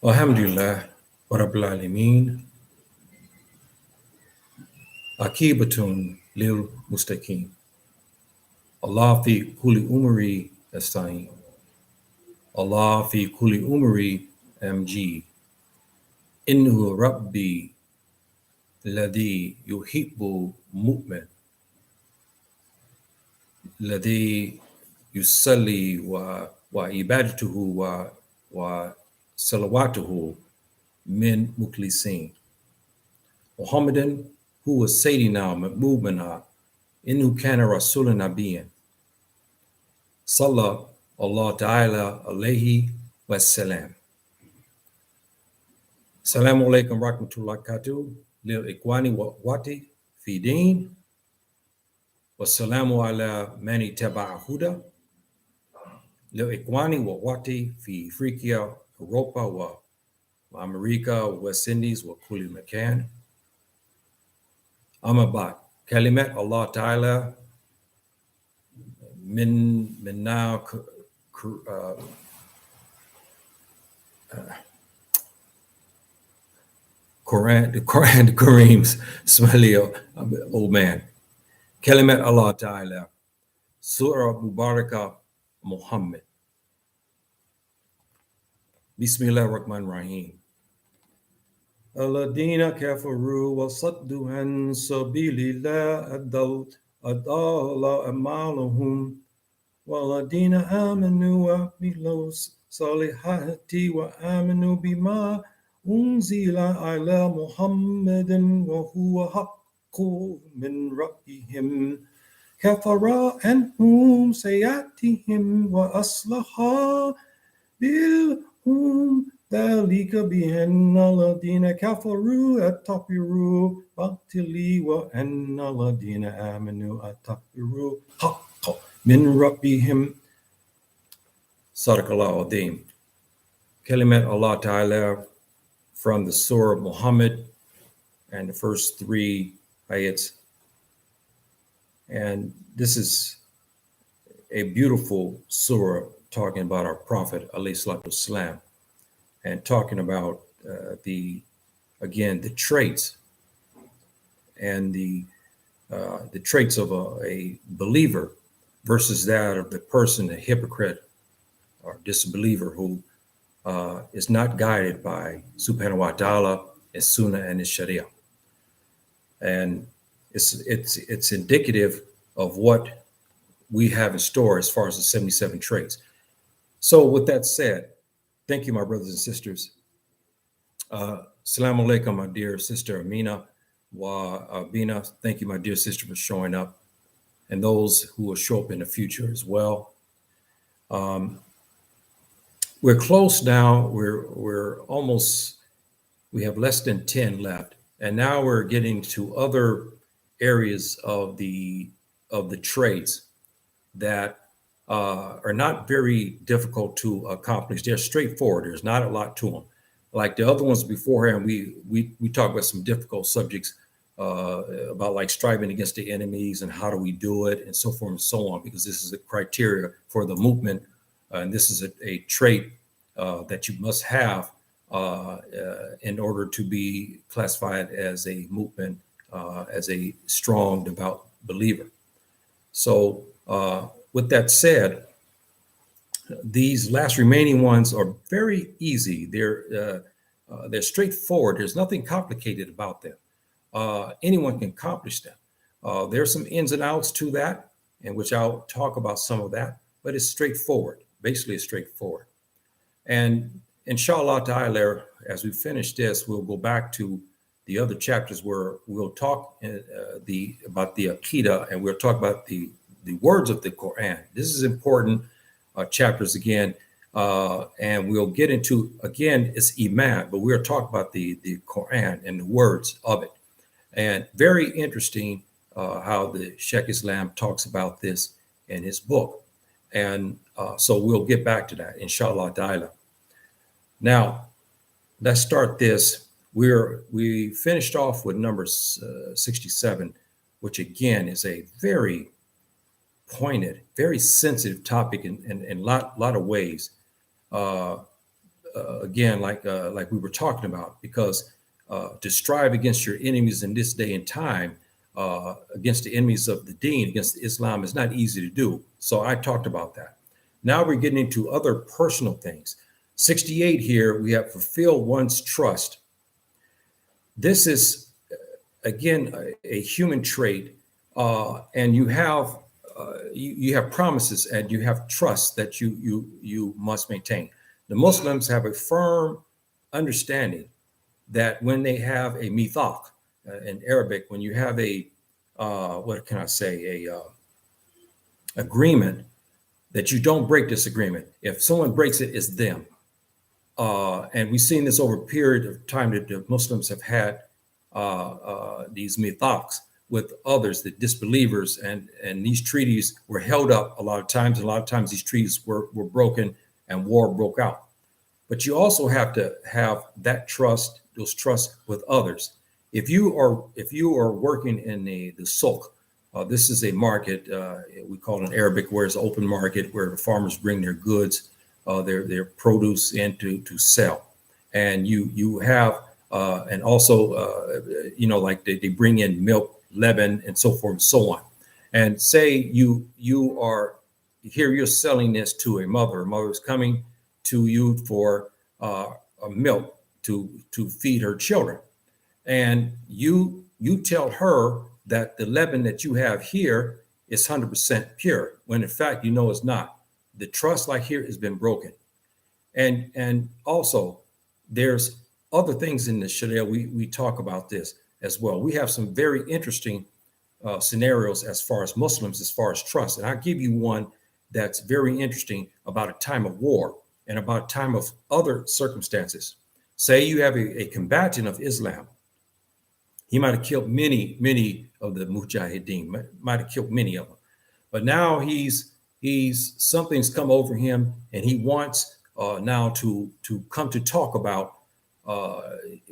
Alhamdulillah, Rabbil Alameen, Akibatun lil Mustaqim. Allah fi kulli umri Abstain. Allah fi kulli umri MG. Inhu Rabbi الذي يحب المؤمن الذي يصلي وعبادته وصلواته من مخلصين محمدا هو سيدنا مؤمنا إنه كان رسول نبيا صلى الله تعالى عليه والسلام. السلام عليكم ورحمة الله وبركاته للإخوان والأخوات في دين والسلام على من تبع هدى للإخوان والأخوات في أفريقيا أوروبا وأمريكا وويست إنديز وكل مكان. أما بعد كلمات الله تعالى منا the Kareem's smelly old man. Kalimat Allah Ta'ala, Surah Mubarakah Muhammad. Bismillah ar-Rahman ar-Rahim. Alladina kafaru wa saddu an sabilillah adalla amalahum walladina amanu wa amilu salihati wa amanu bima أنزل على محمد وهو حق من ربهم كفر عنهم سيئاتهم وأصلح بالهم ذلك بأن الذين كفروا اتبعوا باطلي وأن الذين آمنوا اتبعوا حق من ربهم. صدق الله العظيم. كلمات الله تعالى from the Surah of Muhammad and the first three ayats. And this is a beautiful surah talking about our Prophet, والسلام, and talking about the traits and the traits of a believer versus that of the person, a hypocrite or disbeliever who is not guided by subhanahu wa ta'ala, his sunnah and his sharia. And it's indicative of what we have in store as far as the 77 traits. So with that said, thank you, my brothers and sisters. Assalamu alaikum, my dear sister Amina wa Bina. Thank you, my dear sister, for showing up, and those who will show up in the future as well. We're close now. We're almost, we have less than 10 left. And now we're getting to other areas of the traits that are not very difficult to accomplish. They're straightforward. There's not a lot to them. Like the other ones beforehand, we talked about some difficult subjects about like striving against the enemies and how do we do it and so forth and so on, because this is the criteria for the movement. And this is a trait that you must have in order to be classified as a movement, as a strong, devout believer. So with that said, these last remaining ones are very easy. They're straightforward. There's nothing complicated about them. Anyone can accomplish them. There's some ins and outs to that, in which I'll talk about some of that, but it's straightforward. Basically, it's straightforward. And inshallah ta'ala, as we finish this, we'll go back to the other chapters where we'll talk about the Aqeedah, and we'll talk about the words of the Quran. This is important chapters again, and we'll get into, again, it's Iman, but we'll talk about the Quran and the words of it. And very interesting how the Sheikh Islam talks about this in his book. And so we'll get back to that, inshallah ta'ala. Now, let's start this. We finished off with number 67, which again is a very pointed, very sensitive topic in a lot of ways. again, like we were talking about, because to strive against your enemies in this day and time, against the enemies of the deen, against Islam, is not easy to do. So I talked about that. Now we're getting into other personal things. 68 here, we have fulfill one's trust. This is, again, a human trait, and you have promises and you have trust that you must maintain. The Muslims have a firm understanding that when they have a mithaq, in Arabic, when you have a agreement, that you don't break this agreement. If someone breaks it, it's them. And we've seen this over a period of time that the Muslims have had these mithaqs with others, the disbelievers, and these treaties were held up a lot of times. A lot of times these treaties were broken and war broke out. But you also have to have that trust, those trusts with others. If you are working in the souk, this is a market, we call it in Arabic, where it's an open market where the farmers bring their goods, their produce in to sell. And you have, and also, like they bring in milk, lebanon, and so forth and so on. And say you are here, you're selling this to a mother's coming to you for milk to feed her children. And you tell her that the lebanon that you have here is 100% pure, when in fact it's not. The trust like here has been broken. And also there's other things in the Sharia, we talk about this as well. We have some very interesting scenarios as far as Muslims, as far as trust. And I'll give you one that's very interesting about a time of war and about a time of other circumstances. Say you have a combatant of Islam. He might have killed many of the mujahideen, might have killed many of them. But now he's something's come over him, and he wants now to come to talk about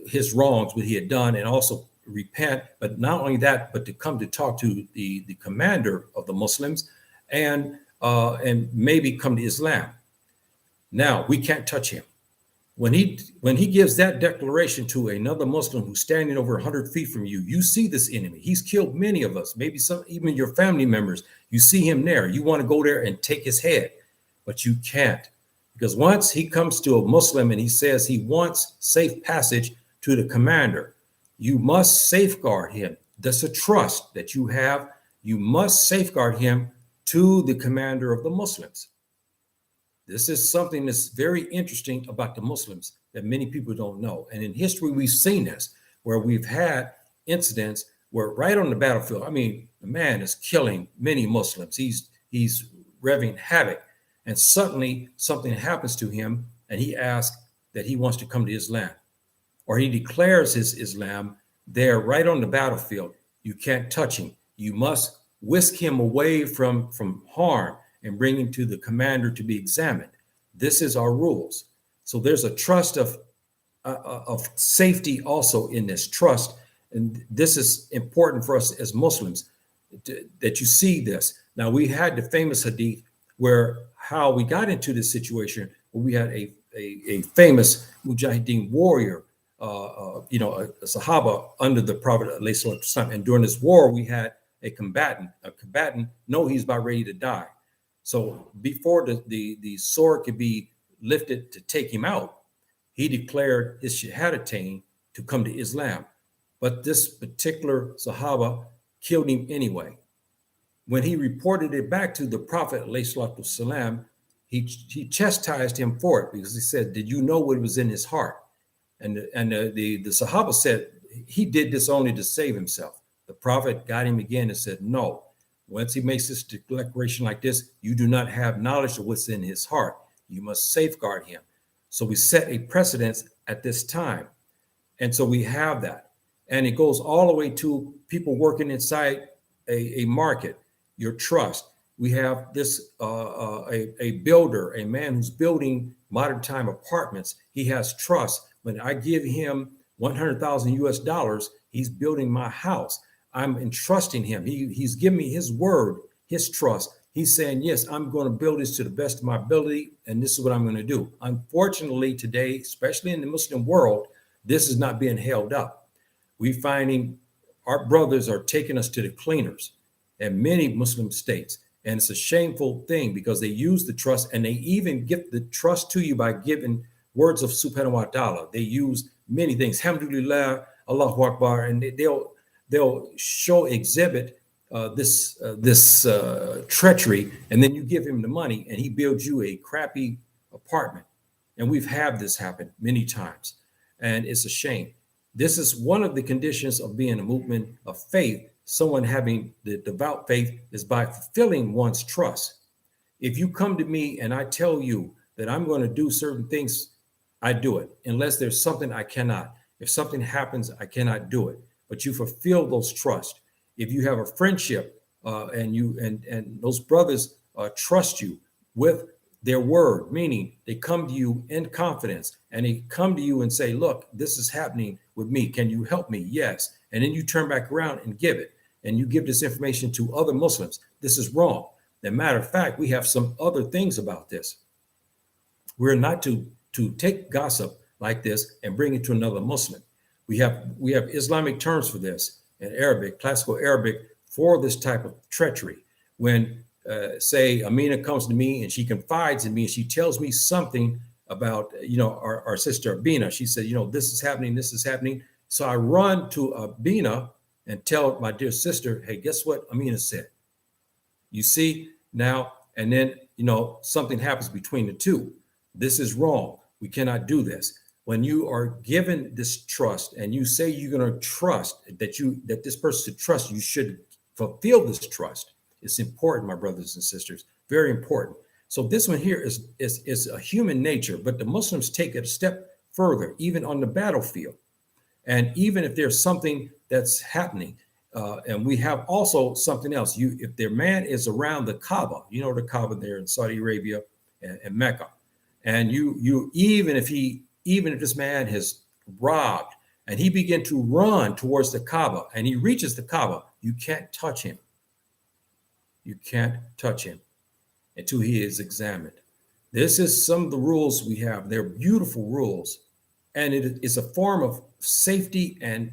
his wrongs, what he had done, and also repent. But not only that, but to come to talk to the commander of the Muslims, and maybe come to Islam. Now we can't touch him. When he gives that declaration to another Muslim who's standing over 100 feet from you, you see this enemy. He's killed many of us, maybe some, even your family members. You see him there. You want to go there and take his head, but you can't. Because once he comes to a Muslim and he says he wants safe passage to the commander, you must safeguard him. That's a trust that you have. You must safeguard him to the commander of the Muslims. This is something that's very interesting about the Muslims that many people don't know. And in history, we've seen this, where we've had incidents where right on the battlefield, I mean, the man is killing many Muslims. He's revving havoc. And suddenly something happens to him and he asks that he wants to come to Islam. Or he declares his Islam there right on the battlefield. You can't touch him. You must whisk him away from harm and bring him to the commander to be examined. This is our rules. So there's a trust of safety also in this trust. And this is important for us as Muslims that you see this. Now, we had the famous hadith where how we got into this situation where we had a famous mujahideen warrior, a Sahaba under the Prophet ﷺ. And during this war, we had a combatant know he's about ready to die. So before the sword could be lifted to take him out, he declared his shahadatain to come to Islam. But this particular Sahaba killed him anyway. When he reported it back to the Prophet ﷺ, he chastised him for it because he said, "Did you know what was in his heart?" And the Sahaba said he did this only to save himself. The Prophet got him again and said, "No. Once he makes this declaration like this, you do not have knowledge of what's in his heart. You must safeguard him." So we set a precedence at this time. And so we have that. And it goes all the way to people working inside a market, your trust. We have this, a builder, a man who's building modern time apartments. He has trust. When I give him $100,000, he's building my house. I'm entrusting him. He's given me his word, his trust He's saying, yes, I'm going to build this to the best of my ability, and this is what I'm going to do. Unfortunately, today, especially in the Muslim world, this is not being held up. We're finding our brothers are taking us to the cleaners in many Muslim states. And it's a shameful thing because they use the trust, and they even give the trust to you by giving words of subhanahu wa ta'ala. They use many things. Alhamdulillah, Allahu Akbar, and they'll exhibit this treachery, and then you give him the money and he builds you a crappy apartment. And we've had this happen many times, and it's a shame. This is one of the conditions of being a movement of faith. Someone having the devout faith is by fulfilling one's trust. If you come to me and I tell you that I'm going to do certain things, I do it, unless there's something I cannot. If something happens, I cannot do it. But you fulfill those trusts. If you have a friendship and those brothers trust you with their word, meaning they come to you in confidence and they come to you and say, look, this is happening with me. Can you help me? Yes. And then you turn back around and give it. And you give this information to other Muslims. This is wrong. As a matter of fact, we have some other things about this. We're not to take gossip like this and bring it to another Muslim. We have Islamic terms for this in Arabic, classical Arabic, for this type of treachery. When say Amina comes to me and she confides in me and she tells me something about, our sister Abina. She said, this is happening. So I run to Abina and tell my dear sister, hey, guess what Amina said? You see now, and then, something happens between the two. This is wrong. We cannot do this. When you are given this trust and you say you're going to trust that this person should trust, you should fulfill this trust. It's important, my brothers and sisters, very important. So this one here is a human nature, but the Muslims take it a step further, even on the battlefield. And even if there's something that's happening, and we have also something else. If their man is around the Kaaba, the Kaaba there in Saudi Arabia and Mecca, and even if this man has robbed and he begin to run towards the Kaaba and he reaches the Kaaba, you can't touch him. You can't touch him until he is examined. This is some of the rules we have. They're beautiful rules. And it is a form of safety and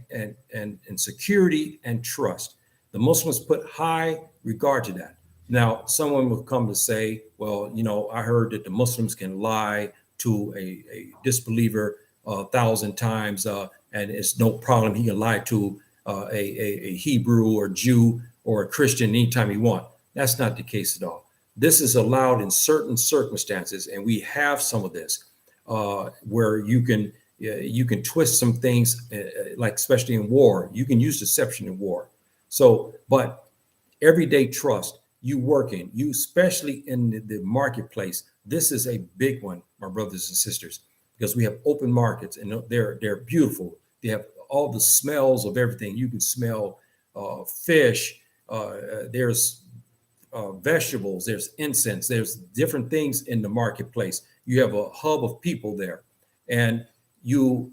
security and trust. The Muslims put high regard to that. Now, someone will come to say, well, I heard that the Muslims can lie to a disbeliever 1,000 times, and it's no problem. He can lie to a Hebrew or Jew or a Christian anytime he wants. That's not the case at all. This is allowed in certain circumstances, and we have some of this where you can twist some things, like especially in war. You can use deception in war. So, but everyday trust, you working, you especially in the marketplace. This is a big one, my brothers and sisters, because we have open markets and they're beautiful. They have all the smells of everything. You can smell fish. There's vegetables. There's incense. There's different things in the marketplace. You have a hub of people there, and you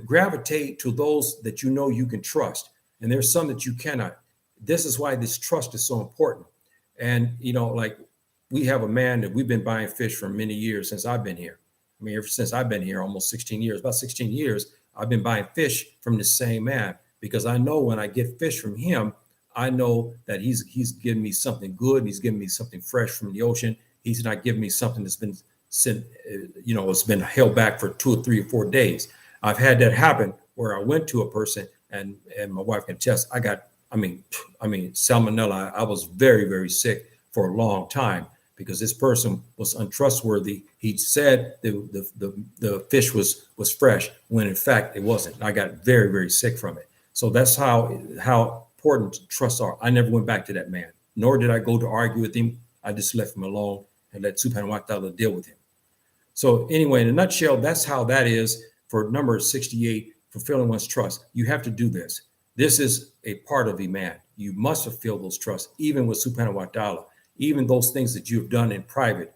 gravitate to those that you can trust, and there's some that you cannot. This is why this trust is so important. And like we have a man that we've been buying fish for many years since I've been here. I mean, ever since I've been here, almost 16 years, about 16 years, I've been buying fish from the same man, because I know when I get fish from him, I know that he's giving me something good. He's giving me something fresh from the ocean. He's not giving me something that's been sent, it's been held back for 2 or 3 or 4 days. I've had that happen where I went to a person and my wife can attest, I mean, salmonella. I was very, very sick for a long time because this person was untrustworthy. He said the fish was fresh when in fact it wasn't. I got very, very sick from it. So that's how important trusts are. I never went back to that man, nor did I go to argue with him. I just left him alone and let subhanahu wa ta'ala deal with him. So anyway, in a nutshell, that's how that is for number 68, fulfilling one's trust. You have to do this. This is a part of Iman. You must fulfill those trusts, even with subhanahu wa ta'ala, even those things that you've done in private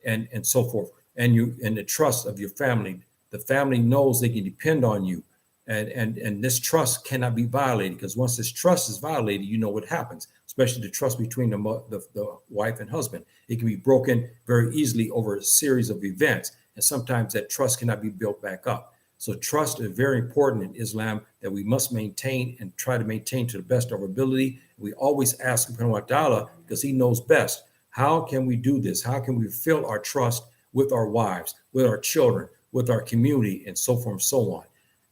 and so forth. And the trust of your family. The family knows they can depend on you. And this trust cannot be violated, because once this trust is violated, you know what happens. especially the trust between the wife and husband. It can be broken very easily over a series of events. And sometimes that trust cannot be built back up. So trust is very important in Islam that we must maintain and try to maintain to the best of our ability. We always ask subhanahu wa ta'ala, because he knows best, how can we do this? How can we fill our trust with our wives, with our children, with our community, and so forth and so on?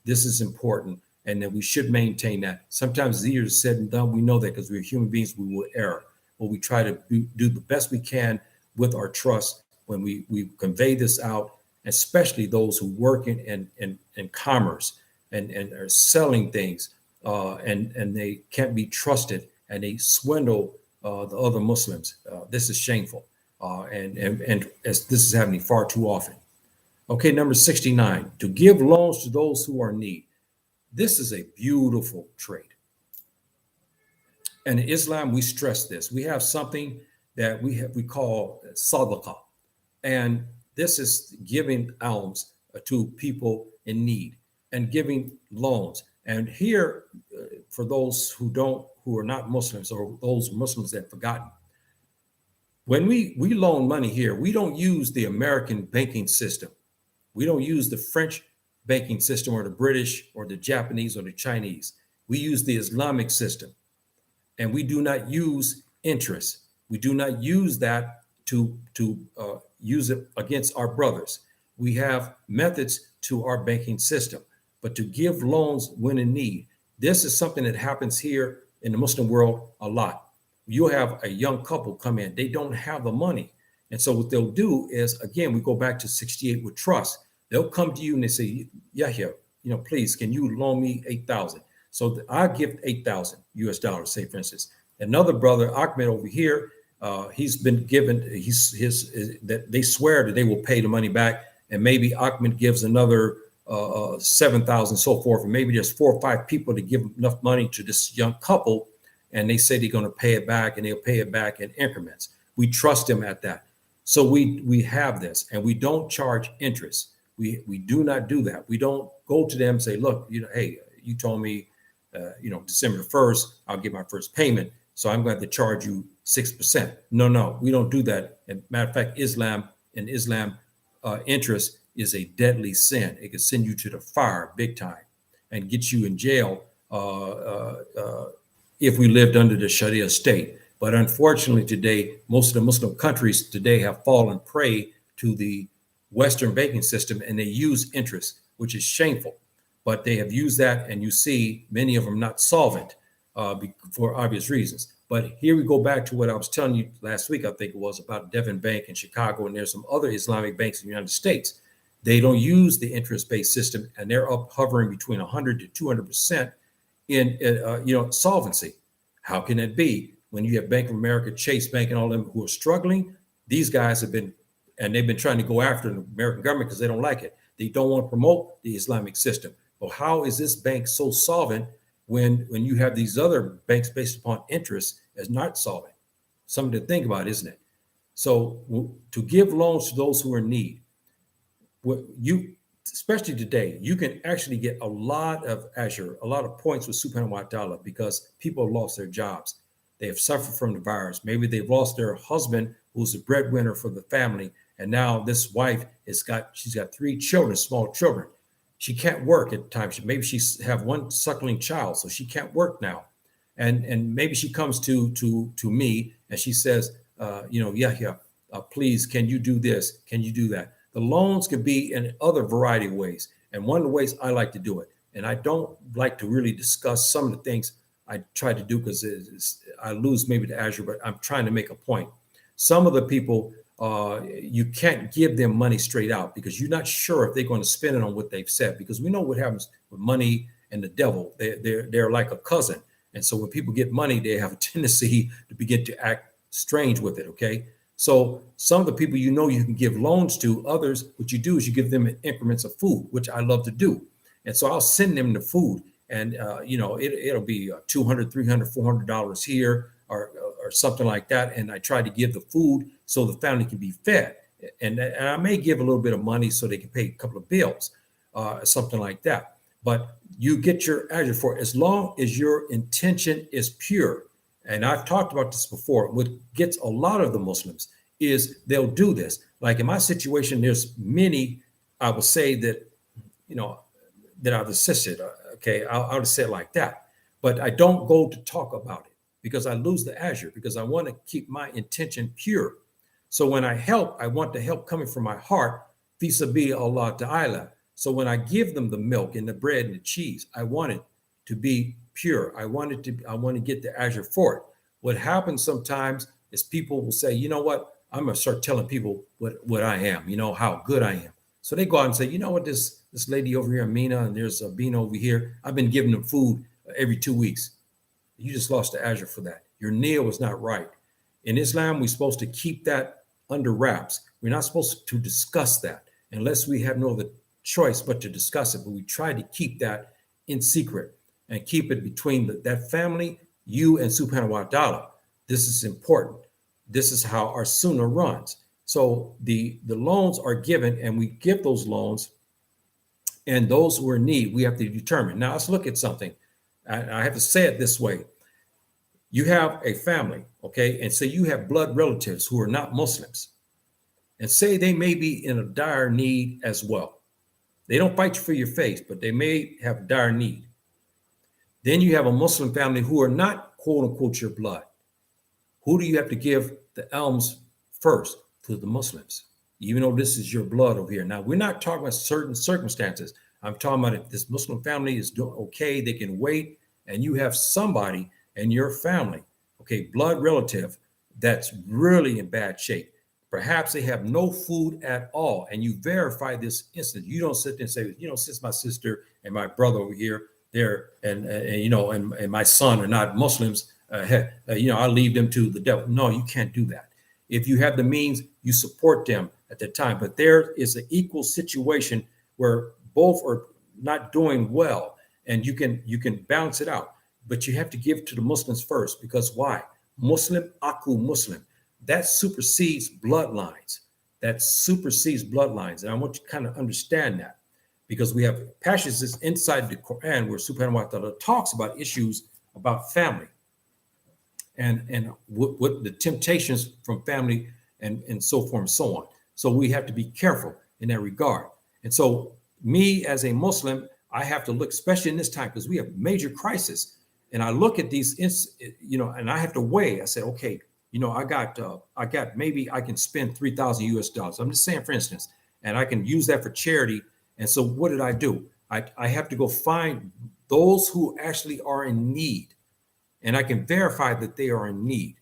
This is important, and that we should maintain that. Sometimes it's easier said than done. We know that because we're human beings, we will err. But we try to do the best we can with our trust when we convey this out, especially those who work in commerce and are selling things, and they can't be trusted, and they swindle the other Muslims. This is shameful, and as this is happening far too often. Okay, number 69, to give loans to those who are in need. This is a beautiful trait. And in Islam, we stress this. We have something that we call sadaqah, and this is giving alms to people in need and giving loans. And here, for those who are not Muslims, or those Muslims that have forgotten, when we loan money here, we don't use the American banking system. We don't use the French banking system, or the British, or the Japanese, or the Chinese. We use the Islamic system, and we do not use interest. We do not use that to use it against our brothers. We have methods to our banking system, but to give loans when in need, this is something that happens here in the Muslim world a lot. You'll have a young couple come in, they don't have the money. And so what they'll do is, again, we go back to 68 with trust. They'll come to you and they say, Yahya, please, can you loan me 8,000? So I give 8,000 US dollars, say for instance. Another brother, Ahmed over here, he's been given that they swear that they will pay the money back, and maybe Ahmed gives another 7,000, so forth, and maybe there's 4 or 5 people to give enough money to this young couple, and they say they're going to pay it back, and they'll pay it back in increments. We trust them at that. So we have this, and we don't charge interest. We do not do that. We don't go to them and say, look, hey, you told me, December 1st, I'll get my first payment, so I'm going to have to charge you 6%. No, we don't do that. And matter of fact, Islam, interest is a deadly sin. It can send you to the fire big time and get you in jail if we lived under the Sharia state. But unfortunately today, most of the Muslim countries today have fallen prey to the Western banking system, and they use interest, which is shameful. But they have used that, and you see many of them not solvent for obvious reasons. But here we go back to what I was telling you last week, I think it was, about Devon Bank in Chicago, and there's some other Islamic banks in the United States. They don't use the interest-based system, and they're up hovering between 100 to 200% in solvency. How can it be when you have Bank of America, Chase Bank, and all them who are struggling? These guys have been, and they've been trying to go after the American government because they don't like it. They don't want to promote the Islamic system. Well, how is this bank so solvent when you have these other banks based upon interest as not solvent? Something to think about, isn't it? So to give loans to those who are in need, especially today, you can actually get a lot of ajr, a lot of points with subhanahu wa ta'ala, because people have lost their jobs. They have suffered from the virus. Maybe they've lost their husband, who's the breadwinner for the family. And now this wife she's got 3 children, small children. She can't work at times. Maybe she have one suckling child, so she can't work now. And maybe she comes to me and she says, Yahya, please, can you do this? Can you do that? The loans could be in other variety of ways. And one of the ways I like to do it, and I don't like to really discuss some of the things I try to do because I lose maybe the azure, but I'm trying to make a point. Some of the people, you can't give them money straight out because you're not sure if they're going to spend it on what they've said, because we know what happens with money and the devil. They're like a cousin. And so when people get money, they have a tendency to begin to act strange with it. Okay. So some of the people, you can give loans to. Others, what you do is you give them increments of food, which I love to do. And so I'll send them the food, and it'll be $200, $300, $400 here or something like that. And I try to give the food so the family can be fed. And I may give a little bit of money so they can pay a couple of bills, something like that. But you get your ajr for it as long as your intention is pure. And I've talked about this before. What gets a lot of the Muslims is they'll do this. Like in my situation, there's many, I would say that, that I've assisted. Okay, I'll just say it like that. But I don't go to talk about it because I lose the azure, because I want to keep my intention pure. So when I help, I want the help coming from my heart, vis-a-vis Allah Ta'ala. So when I give them the milk and the bread and the cheese, I want it to be pure. I want to get the azure for it. What happens sometimes is people will say, you know what, I'm going to start telling people what I am, how good I am. So they go out and say, you know what, this lady over here, Amina, and there's a Bean over here, I've been giving them food every 2 weeks. You just lost the azure for that. Your niyya was not right. In Islam, we're supposed to keep that under wraps. We're not supposed to discuss that unless we have no other choice but to discuss it. But we try to keep that in secret and keep it between that family, you and Subhanahu wa ta'ala. This is important. This is how our sunnah runs. So the loans are given, and we give those loans, and those who are in need, we have to determine. Now let's look at something. I have to say it this way. You have a family, okay, and say you have blood relatives who are not Muslims, and say they may be in a dire need as well. They don't fight you for your face, but they may have dire need. Then you have a Muslim family who are not, quote unquote, your blood. Who do you have to give the alms first? To the Muslims, even though this is your blood over here. Now, we're not talking about certain circumstances. I'm talking about if this Muslim family is doing okay, they can wait, and you have somebody in your family, okay, blood relative, that's really in bad shape. Perhaps they have no food at all, and you verify this instance. You don't sit there and say, since my sister and my brother over here, they're and my son are not Muslims, I'll leave them to the devil. No, you can't do that. If you have the means, you support them at the time. But there is an equal situation where both are not doing well, and you can balance it out. But you have to give to the Muslims first, because why? Muslim, aku Muslim. That supersedes bloodlines. And I want you to kind of understand that, because we have passages inside the Quran where Subhanahu wa ta'ala talks about issues about family and what the temptations from family and so forth and so on. So we have to be careful in that regard. And so me as a Muslim, I have to look, especially in this time, because we have major crisis. And I look at these, and I have to weigh. I say, okay, I got maybe I can spend $3,000 US. I'm just saying, for instance, and I can use that for charity. And so what did I do? I have to go find those who actually are in need. And I can verify that they are in need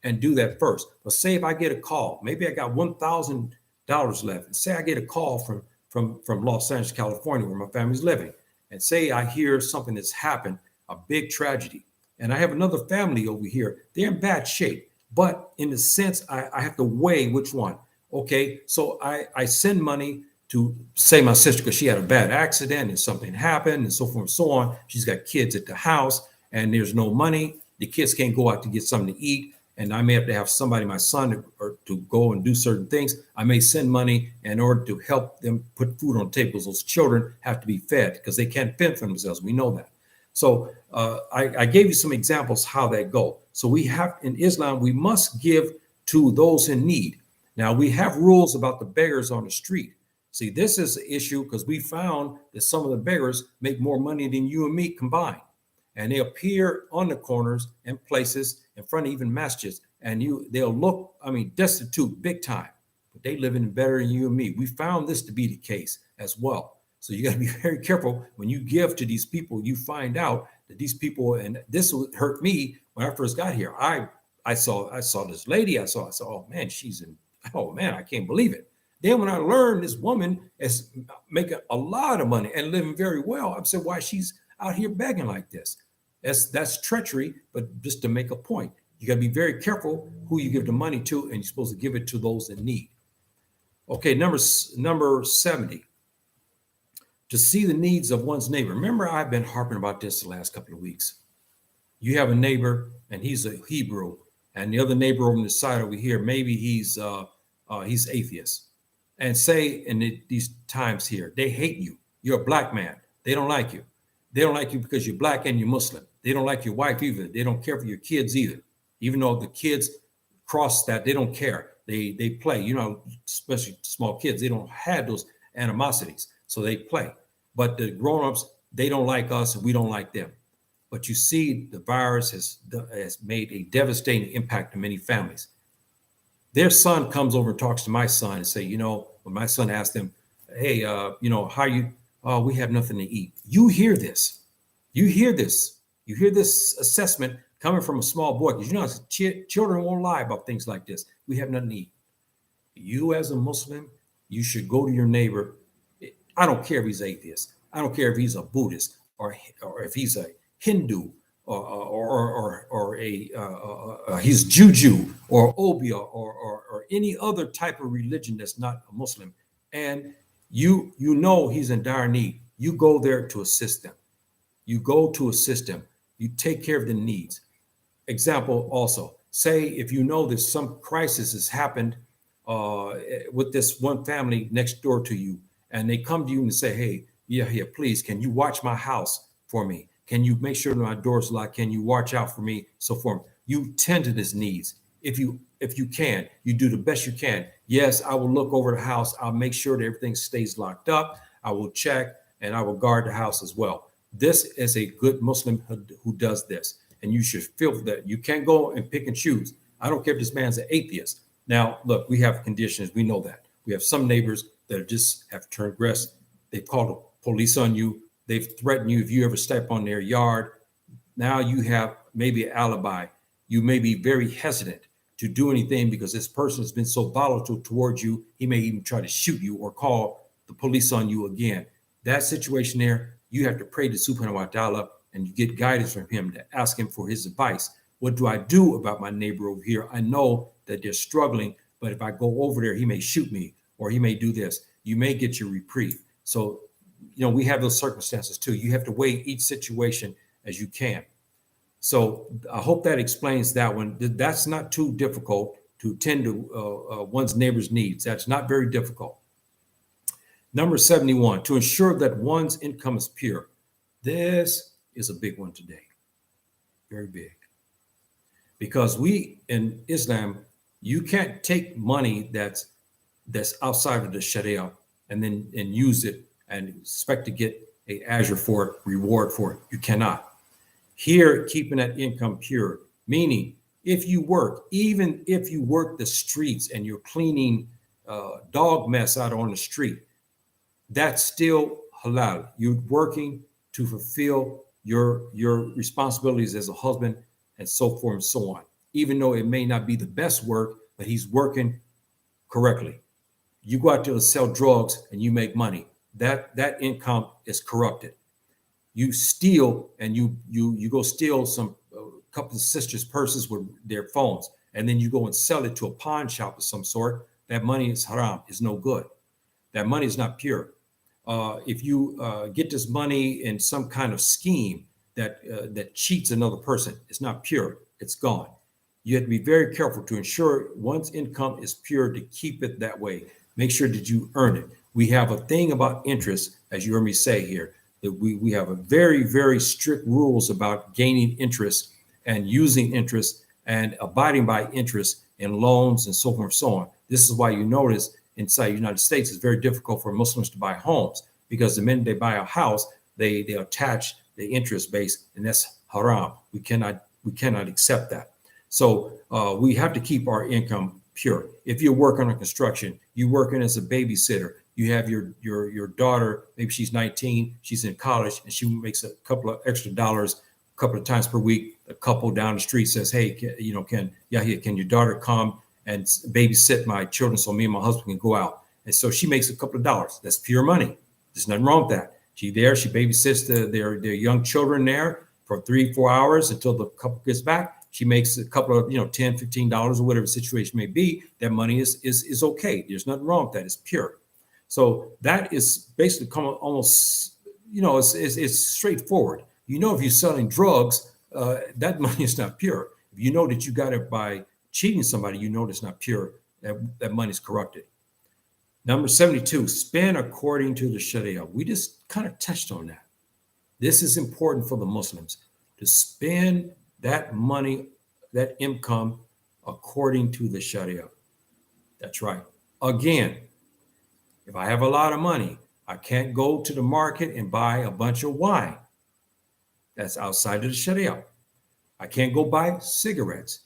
and do that first. But say if I get a call, maybe I got $1,000 left. And say I get a call from Los Angeles, California, where my family's living. And say I hear something that's happened, a big tragedy. And I have another family over here. They're in bad shape. But in the sense, I have to weigh which one. Okay, so I send money to, say, my sister, because she had a bad accident and something happened and so forth and so on. She's got kids at the house, and there's no money. The kids can't go out to get something to eat. And I may have to have somebody, my son, to go and do certain things. I may send money in order to help them put food on the table, because those children have to be fed, because they can't fend for themselves. We know that. So I gave you some examples how that go. So we have, in Islam, we must give to those in need. Now, we have rules about the beggars on the street. See, this is an issue because we found that some of the beggars make more money than you and me combined. And they appear on the corners and places in front of even masjids, and they'll look, destitute big time, but they living better than you and me. We found this to be the case as well. So you got to be very careful when you give to these people. You find out that these people, and this would hurt me when I first got here. I saw this lady. I saw, oh man, I can't believe it. Then when I learned this woman is making a lot of money and living very well, I said, why she's out here begging like this? That's treachery. But just to make a point, you got to be very careful who you give the money to, and you're supposed to give it to those in need. Okay, number 70. To see the needs of one's neighbor. Remember, I've been harping about this the last couple of weeks. You have a neighbor, and he's a Hebrew, and the other neighbor on the side over here, maybe he's atheist. And say in these times here, they hate you. You're a black man. They don't like you. They don't like you because you're black and you're Muslim. They don't like your wife either. They don't care for your kids either. Even though the kids cross that, they don't care. They play, you know, especially small kids, they don't have those animosities. So they play. But the grown-ups, they don't like us and we don't like them. But you see, the virus has made a devastating impact on many families. Their son comes over and talks to my son and say, you know, when my son asked them, hey, you know, how you, oh, we have nothing to eat. You hear this. You hear this. You hear this assessment coming from a small boy, because you know, children won't lie about things like this. We have nothing to eat. You as a Muslim, you should go to your neighbor. I don't care if he's atheist. I don't care if he's a Buddhist or if he's a Hindu or he's Juju or Obia or any other type of religion that's not a Muslim, and you know he's in dire need. You go there to assist them. You go to assist them. You take care of the needs. Example also, say if you know that some crisis has happened with this one family next door to you, and they come to you and say, hey, yeah, please, can you watch my house for me? Can you make sure that my door's locked? Can you watch out for me? So forth. You tend to his needs. If you can, you do the best you can. Yes, I will look over the house. I'll make sure that everything stays locked up. I will check and I will guard the house as well. This is a good Muslim who does this. And you should feel that. You can't go and pick and choose. I don't care if this man's an atheist. Now, look, we have conditions. We know that. We have some neighbors that just have transgressed. They've called the police on you. They've threatened you if you ever step on their yard. Now you have maybe an alibi. You may be very hesitant to do anything because this person has been so volatile towards you. He may even try to shoot you or call the police on you again. That situation there, you have to pray to Subhanahu wa Ta'ala and you get guidance from him to ask him for his advice. What do I do about my neighbor over here? I know that they're struggling, but if I go over there, he may shoot me or he may do this. You may get your reprieve. So, you know, we have those circumstances too. You have to weigh each situation as you can. So I hope that explains that one. That's not too difficult to tend to one's neighbor's needs. That's not very difficult. Number 71, to ensure that one's income is pure. This is a big one today. Very big. Because we in Islam, you can't take money that's outside of the Sharia and use it and expect to get a ajr for it, reward for it. You cannot. Here, keeping that income pure, meaning if you work, even if you work the streets and you're cleaning dog mess out on the street, that's still halal. You're working to fulfill your responsibilities as a husband and so forth and so on. Even though it may not be the best work, but he's working correctly. You go out there to sell drugs and you make money. That income is corrupted. You steal and you go steal some couple of sisters' purses with their phones, and then you go and sell it to a pawn shop of some sort. That money is haram, is no good. That money is not pure. If you get this money in some kind of scheme that cheats another person, it's not pure. It's gone. You have to be very careful to ensure one's income is pure, to keep it that way. Make sure that you earn it. We have a thing about interest, as you heard me say here, that we have a very, very strict rules about gaining interest and using interest and abiding by interest in loans and so forth and so on. This is why you notice inside the United States, it's very difficult for Muslims to buy homes, because the minute they buy a house, they attach the interest base, and that's haram. We cannot accept that. So we have to keep our income pure. If you're working on construction, you're working as a babysitter, you have your daughter, maybe she's 19, she's in college, and she makes a couple of extra dollars a couple of times per week. A couple down the street says, hey, can your daughter come and babysit my children so me and my husband can go out? And so she makes a couple of dollars. That's pure money. There's nothing wrong with that. She babysits their young children there for 3-4 hours until the couple gets back. She makes a couple of, $10, $15 or whatever the situation may be. That money is okay. There's nothing wrong with that. It's pure. So that is basically almost, it's straightforward. If you're selling drugs, that money is not pure. If you know that you got it by cheating somebody, it's not pure. That money is corrupted. Number 72, spend according to the Sharia. We just kind of touched on that. This is important for the Muslims, to spend that money that income according to the Sharia. That's right. Again, if I have a lot of money, I can't go to the market and buy a bunch of wine. That's outside of the Sharia. I can't go buy cigarettes.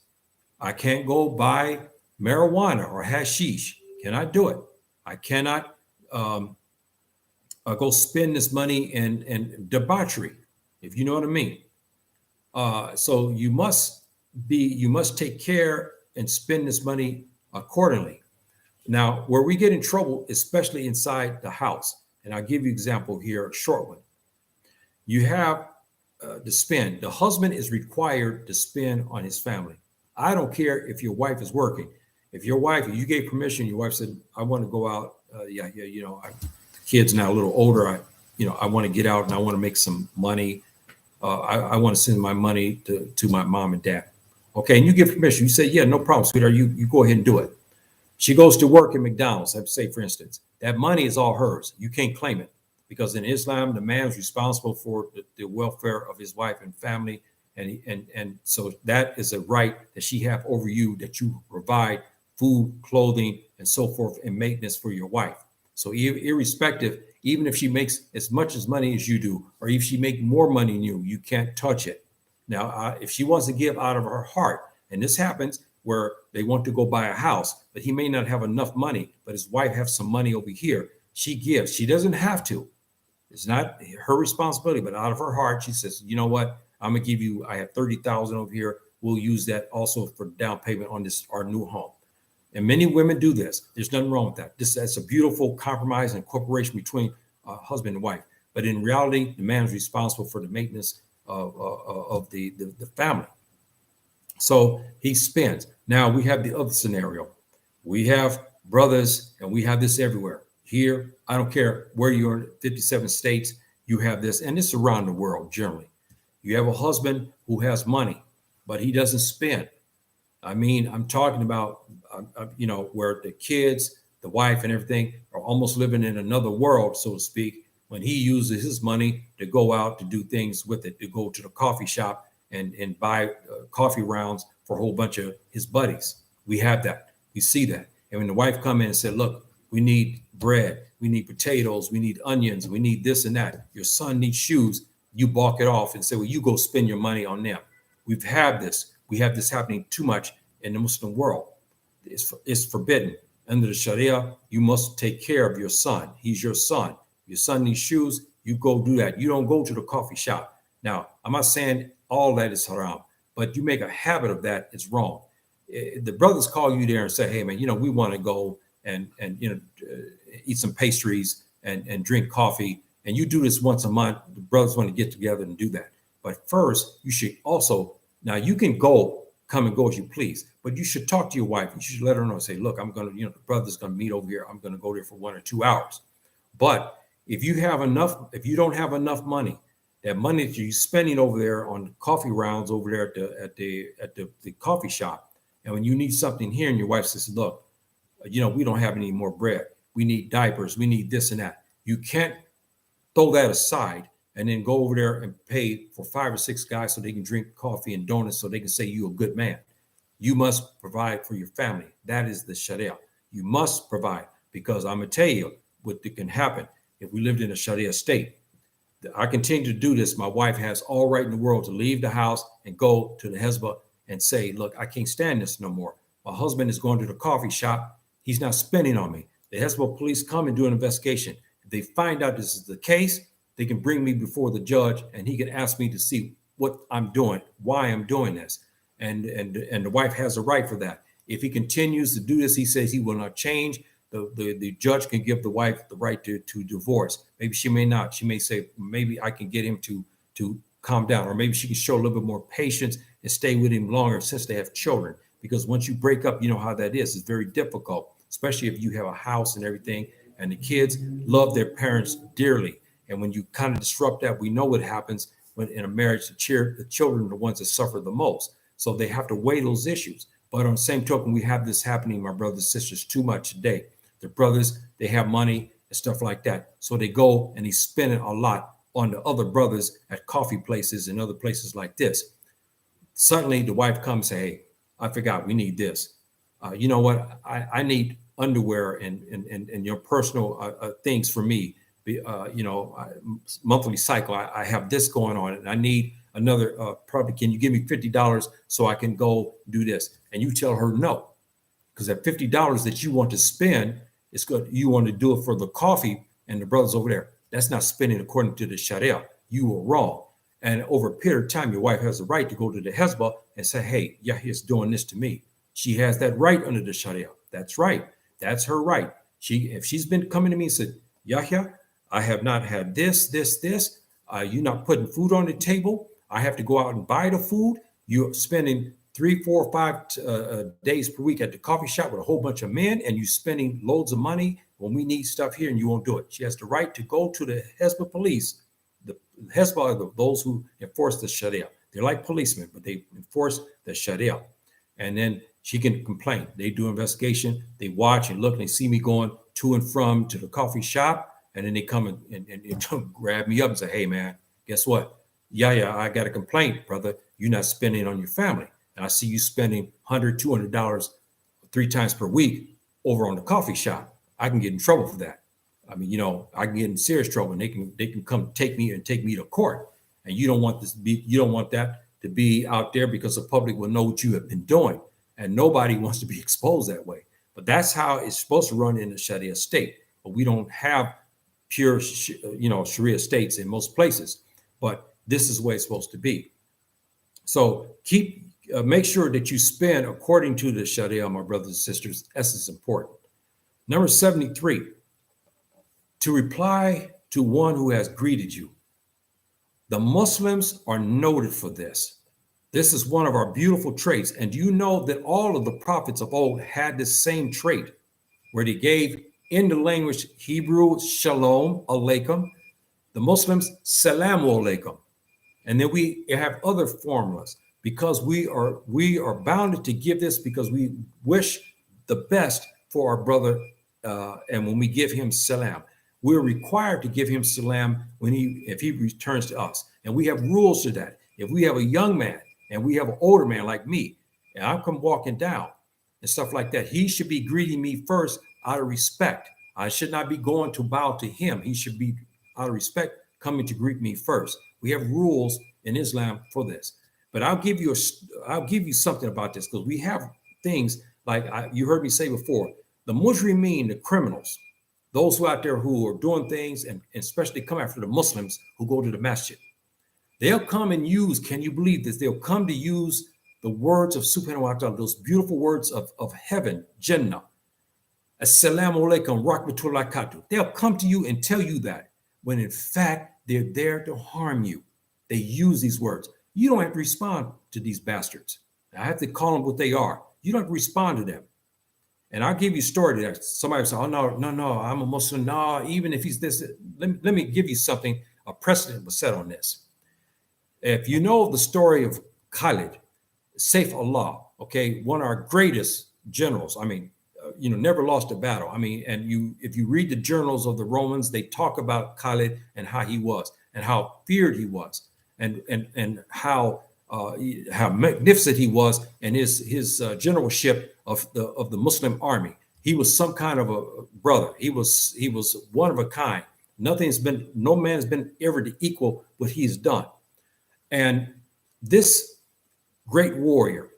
I can't go buy marijuana or hashish. Can I do it? I cannot go spend this money in debauchery, if you know what I mean. So you must take care and spend this money accordingly. Now, where we get in trouble, especially inside the house, and I'll give you an example here, a short one. You have to spend. The husband is required to spend on his family. I don't care if your wife is working. If you gave permission, your wife said, I want to go out. The kids now a little older. I want to get out and I want to make some money. I want to send my money to my mom and dad. Okay, and you give permission. You say, yeah, no problem, sweetheart. You go ahead and do it. She goes to work at McDonald's. I'd say, for instance, that money is all hers. You can't claim it because in Islam, the man is responsible for the welfare of his wife and family. And so that is a right that she have over you, that you provide food, clothing, and so forth, and maintenance for your wife. So irrespective, even if she makes as much as money as you do, or if she make more money than you can't touch it. Now, if she wants to give out of her heart, and this happens where they want to go buy a house, but he may not have enough money, but his wife has some money over here. She gives. She doesn't have to. It's not her responsibility, but out of her heart, she says, you know what? I'm going to give you, I have 30,000 over here. We'll use that also for down payment on our new home. And many women do this. There's nothing wrong with that. That's a beautiful compromise and cooperation between husband and wife. But in reality, the man is responsible for the maintenance of the family. So he spends. Now we have the other scenario. We have brothers, and we have this everywhere. Here, I don't care where you're in 57 states, you have this, and it's around the world generally. You have a husband who has money, but he doesn't spend. I mean, I'm talking about, where the kids, the wife and everything are almost living in another world, so to speak, when he uses his money to go out to do things with it, to go to the coffee shop and buy coffee rounds for a whole bunch of his buddies. We have that. We see that. And when the wife come in and said, look, we need bread, we need potatoes, we need onions, we need this and that. Your son needs shoes. You balk it off and say, well, you go spend your money on them. We have this happening too much in the Muslim world. It's forbidden. Under the Sharia, you must take care of your son. He's your son. Your son needs shoes. You go do that. You don't go to the coffee shop. Now, I'm not saying all that is haram, but you make a habit of that, it's wrong. The brothers call you there and say, hey, man, we want to go and eat some pastries and drink coffee. And you do this once a month. The brothers want to get together and do that. But first, you should also, now you can come and go as you please, but you should talk to your wife. You should let her know, say, look, I'm going to, the brother's going to meet over here. I'm going to go there for 1 or 2 hours. But if you don't have enough money, that money that you're spending over there on coffee rounds over there at the coffee shop, and when you need something here and your wife says, look, we don't have any more bread. We need diapers. We need this and that. You can't throw that aside and then go over there and pay for 5 or 6 guys so they can drink coffee and donuts so they can say you're a good man. You must provide for your family. That is the Sharia. You must provide, because I'm going to tell you what can happen if we lived in a Sharia state. I continue to do this. My wife has all right in the world to leave the house and go to the Hezbollah and say, look, I can't stand this no more. My husband is going to the coffee shop. He's not spending on me. The Hezbollah police come and do an investigation. If they find out this is the case, they can bring me before the judge and he can ask me to see what I'm doing, why I'm doing this. And the wife has a right for that. If he continues to do this, he says he will not change. The judge can give the wife the right to divorce. Maybe she may not. She may say, maybe I can get him to calm down, or maybe she can show a little bit more patience and stay with him longer since they have children. Because once you break up, you know how that is. It's very difficult, especially if you have a house and everything, and the kids love their parents dearly. And when you kind of disrupt that, we know what happens when in a marriage, the children are the ones that suffer the most. So they have to weigh those issues. But on the same token, we have this happening, my brothers and sisters, too much today. The brothers, they have money and stuff like that. So they go and they spend it a lot on the other brothers at coffee places and other places like this. Suddenly the wife comes and say, hey, I forgot, we need this. You know what? I need underwear and your personal things for me. Monthly cycle. I have this going on, and I need another. Probably, can you give me $50 so I can go do this? And you tell her no, because that $50 that you want to spend is good. You want to do it for the coffee and the brothers over there. That's not spending according to the Sharia. You were wrong. And over a period of time, your wife has the right to go to the Hezbollah and say, hey, Yahya's doing this to me. She has that right under the Sharia. That's right. That's her right. If she's been coming to me and said, Yahya, I have not had this. You're not putting food on the table. I have to go out and buy the food. You're spending 3, 4, 5 days per week at the coffee shop with a whole bunch of men, and you're spending loads of money when we need stuff here, and you won't do it. She has the right to go to the Hezbollah police. The Hezbollah are those who enforce the Sharia. They're like policemen, but they enforce the Sharia. And then she can complain. They do investigation. They watch and look, and they see me going to and from to the coffee shop. And then they come and grab me up and say, hey, man, guess what? Yeah, I got a complaint, brother. You're not spending on your family. And I see you spending $100, $200 3 times per week over on the coffee shop. I can get in trouble for that. I mean, I can get in serious trouble, and they can come take me to court. And you don't want that to be out there, because the public will know what you have been doing. And nobody wants to be exposed that way. But that's how it's supposed to run in the Sharia state. But we don't have pure, Sharia states in most places. But this is the way it's supposed to be. So make sure that you spend according to the Sharia, my brothers and sisters. This is important. Number 73, to reply to one who has greeted you. The Muslims are noted for this. This is one of our beautiful traits. And do you know that all of the prophets of old had this same trait, where they gave in the language Hebrew, shalom alaikum, the Muslims, salamu alaikum. And then we have other formulas, because we are bounded to give this, because we wish the best for our brother. And when we give him salam, we're required to give him salam if he returns to us. And we have rules to that. If we have a young man and we have an older man like me, and I come walking down and stuff like that, he should be greeting me first out of respect. I should not be going to bow to him. He should be, out of respect, coming to greet me first. We have rules in Islam for this. But I'll give you something about this, because we have things like you heard me say before, the mujrimeen, the criminals, those who out there who are doing things, and especially come after the Muslims who go to the masjid. They'll come and use, can you believe this? They'll come to use the words of subhanahu wa ta'ala, those beautiful words of heaven, Jannah. Assalamu alaikum, rahmatullahi barakatuh. They'll come to you and tell you that, when in fact, they're there to harm you. They use these words. You don't have to respond to these bastards. I have to call them what they are. You don't have to respond to them. And I'll give you a story that somebody will say, oh, no, I'm a Muslim. No, even if he's this, let me give you something. A precedent was set on this. If you know the story of Khalid, Saif Allah, okay, one of our greatest generals, never lost a battle. If you read the journals of the Romans, they talk about Khalid and how he was, and how feared he was, and how magnificent he was, and his generalship of the Muslim army. He was some kind of a brother. He was one of a kind. No man has been ever to equal what he's done. And this great warrior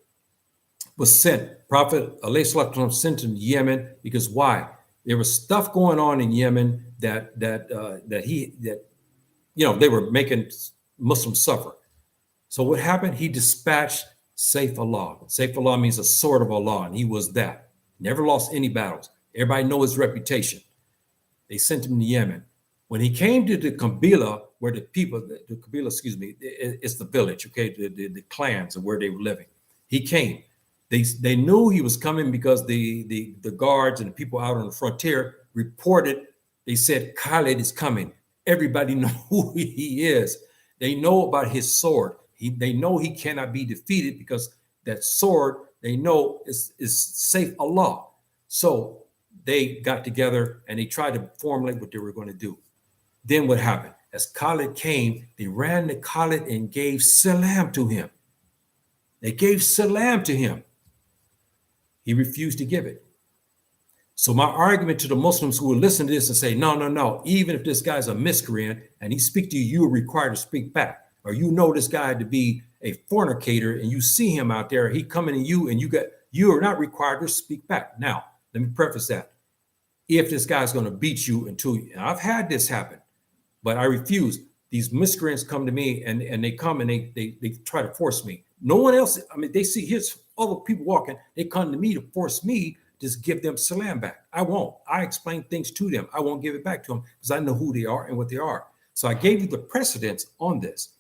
was sent, Prophet ﷺ sent him to Yemen, because why? There was stuff going on in Yemen that they were making Muslims suffer. So what happened? He dispatched Saif Allah. Saif Allah means a sword of Allah, and he was that. Never lost any battles. Everybody knows his reputation. They sent him to Yemen. When he came to the Qabila, where the Qabila, it's the village, okay, the clans of where they were living. He came. They knew he was coming because the guards and the people out on the frontier reported. They said, Khalid is coming. Everybody know who he is. They know about his sword. They know he cannot be defeated, because that sword, they know, is Saif Allah. So they got together and they tried to formulate what they were going to do. Then what happened? As Khalid came, they ran to Khalid and gave salam to him. They gave salam to him. He refused to give it. So my argument to the Muslims who will listen to this and say, no, even if this guy's a miscreant and he speak to you, you're required to speak back. Or you know this guy to be a fornicator and you see him out there, he coming to you and you are not required to speak back. Now, let me preface that. If this guy's going to beat you and I've had this happen, but I refuse. These miscreants come to me and they come and they try to force me. No one else, I mean, they see here's other people walking. They come to me to force me to just give them salam back. I won't. I explain things to them. I won't give it back to them because I know who they are and what they are. So I gave you the precedence on this.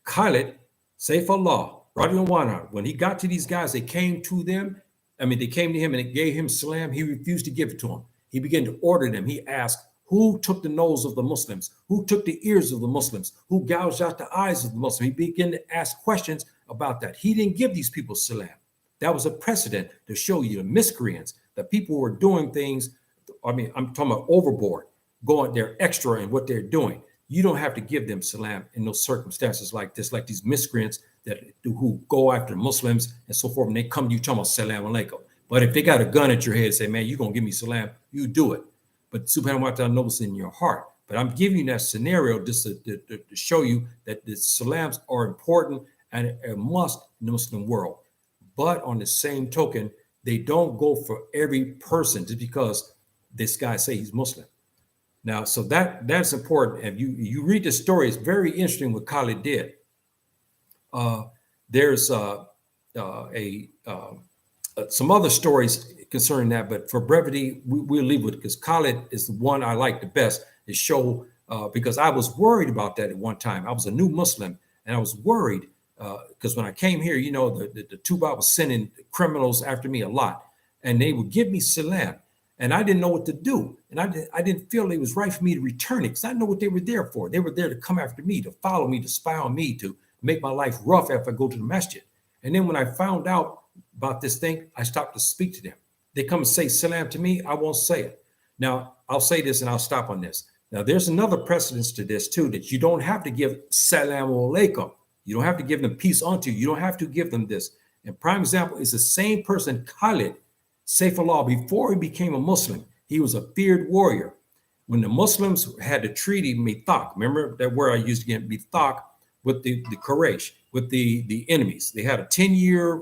Khalid, Saif Allah, Radiyallahu, when he got to these guys, they came to them. I mean, they came to him and they gave him salam. He refused to give it to them. He began to order them. He asked, who took the nose of the Muslims? Who took the ears of the Muslims? Who gouged out the eyes of the Muslims? He began to ask questions about that. He didn't give these people salam. That was a precedent to show you the miscreants, that people were doing things. I mean, I'm talking about overboard, going there extra in what they're doing. You don't have to give them salam in those circumstances like this, like these miscreants who go after Muslims and so forth. And they come to you talking about salam alaikum. But if they got a gun at your head and say, man, you're going to give me salam, you do it. But subhanahu wa ta'ala knows in your heart. But I'm giving you that scenario just to show you that the salams are important and a must in the Muslim world. But on the same token, they don't go for every person just because this guy say he's Muslim. Now, so that's important. And you read the story, it's very interesting what Khalid did. There's some other stories concerning that, but for brevity, we'll leave it because Khalid is the one I like the best to show, because I was worried about that at one time. I was a new Muslim and I was worried because when I came here, you know, the Tuba was sending criminals after me a lot and they would give me salam and I didn't know what to do. And I didn't feel it was right for me to return it because I know what they were there for. They were there to come after me, to follow me, to spy on me, to make my life rough after I go to the masjid. And then when I found out about this thing, I stopped to speak to them. They come and say salam to me, I won't say it. Now, I'll say this and I'll stop on this. Now, there's another precedence to this too, that you don't have to give salam alaikum. You don't have to give them peace unto you. You don't have to give them this. And prime example is the same person, Khalid, Saif Allah, before he became a Muslim, he was a feared warrior. When the Muslims had the treaty, mithaq, remember that word I used again, mithaq, with the Quraysh, with the enemies. They had a 10-year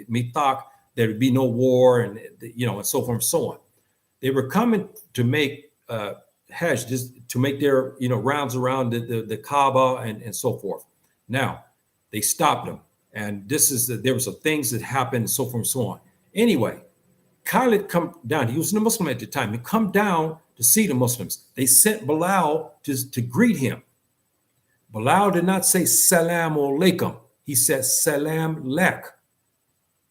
mithaq, there would be no war and, you know, and so forth and so on. They were coming to make Hajj, just to make their, you know, rounds around the Kaaba and so forth. Now, they stopped them. And there was some things that happened and so forth and so on. Anyway, Khalid come down. He was a Muslim at the time. He come down to see the Muslims. They sent Bilal to greet him. Bilal did not say salam alaikum. He said salam lak.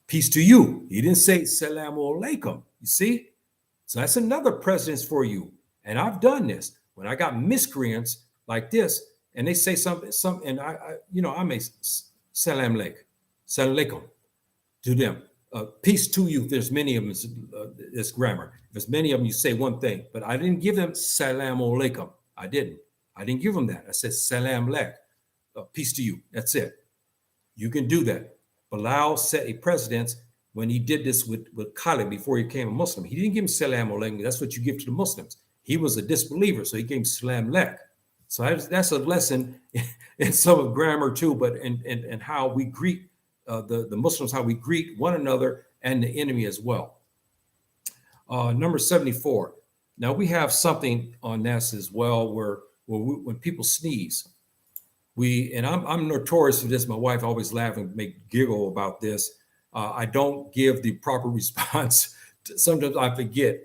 Peace to you. He didn't say salam alaikum. You see? So that's another precedence for you. And I've done this. When I got miscreants like this, and they say something, and I may salam alaikum to them. Peace to you. There's many of them, this grammar. There's many of them, you say one thing, but I didn't give them salam alaikum. I didn't give them that. I said salam lak, peace to you. That's it. You can do that. Bilal set a precedence when he did this with Khalid before he became a Muslim. He didn't give him salam alaikum. That's what you give to the Muslims. He was a disbeliever, so he gave him salam lak. So that's a lesson in some of grammar too, but and how we greet the Muslims, how we greet one another and the enemy as well. Number 74. Now we have something on this as well where when people sneeze, and I'm notorious for this. My wife always laugh and make giggle about this. I don't give the proper response. Sometimes I forget,